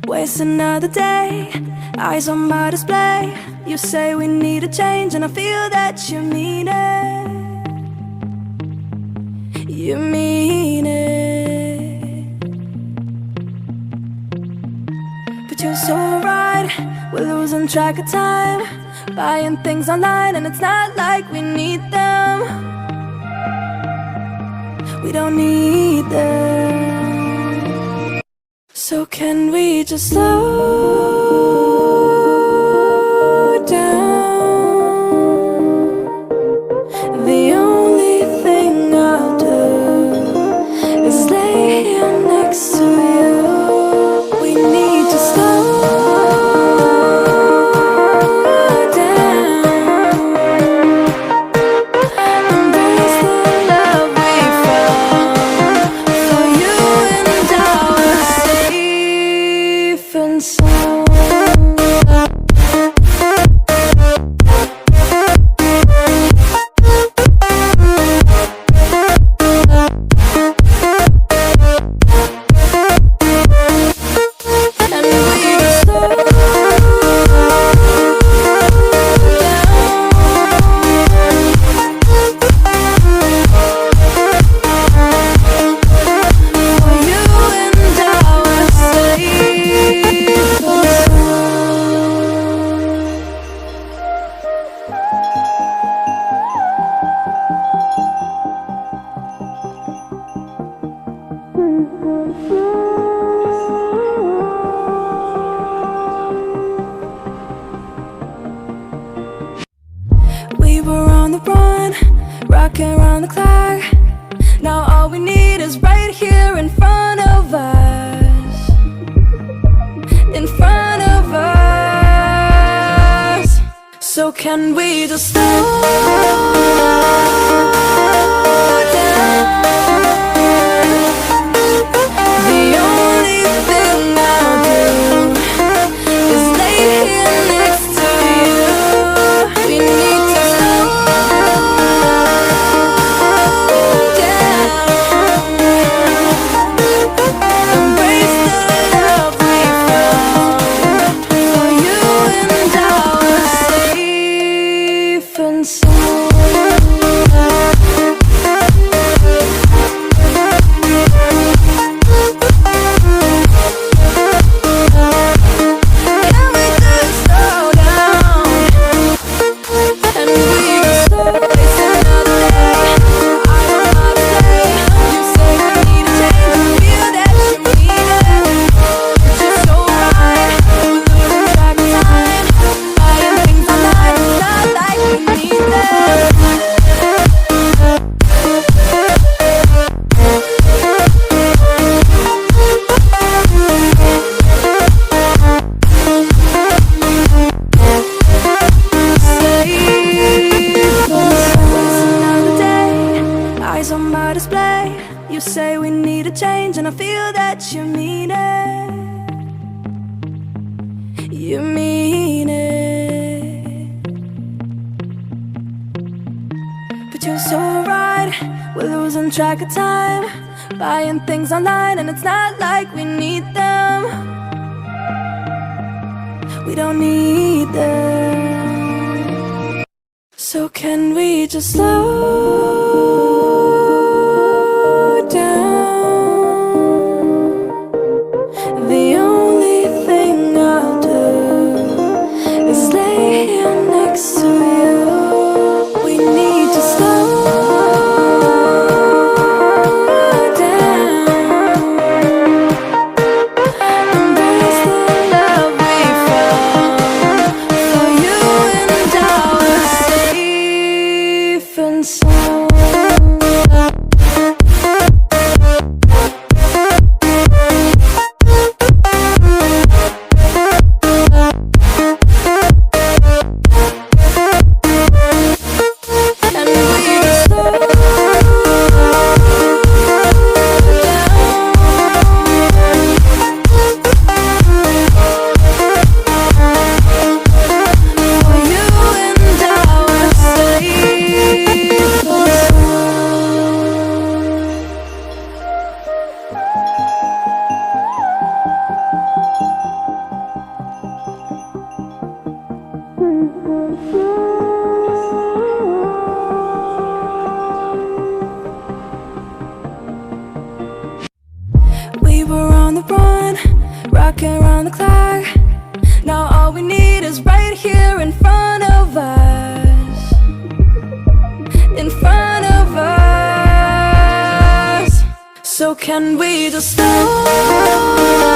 Waste another day, eyes on my display. You say we need a change and I feel that you mean it. You mean it. But you're so right, we're losing track of time, buying things online and it's not like we need them. We don't need them. So can we just slow down? The only thing I'll do is lay here next to you. We need to slow down. Embrace the love we found. For you and I are safe and sound. We were on the run, rocking around the clock. Now all we need is right here in front of us. In front of us. So can we just slow down? The only thing I'll do is lay here next to you. We need to slow down. Embrace the love we found. For you and I are safe and sound. Can we just slow down? And we just slow waste another day. I don't know how to say. You say we need a change and I feel that you mean it. But you're so right, we're losing track of time, buying things online, it's not like we need them. Another day, eyes on my display. You say we need a change and I feel that you mean it. You mean it. But you're so right, we're losing track of time, buying things online and it's not like we need them. We don't need them. So can we just slow down? The only thing I'll do is lay here next to you. We need to slow down. Embrace the love we found. For you and I are safe and sound. rocking around the clock. Now all we need is right here in front of us. In front of us. So can we just slow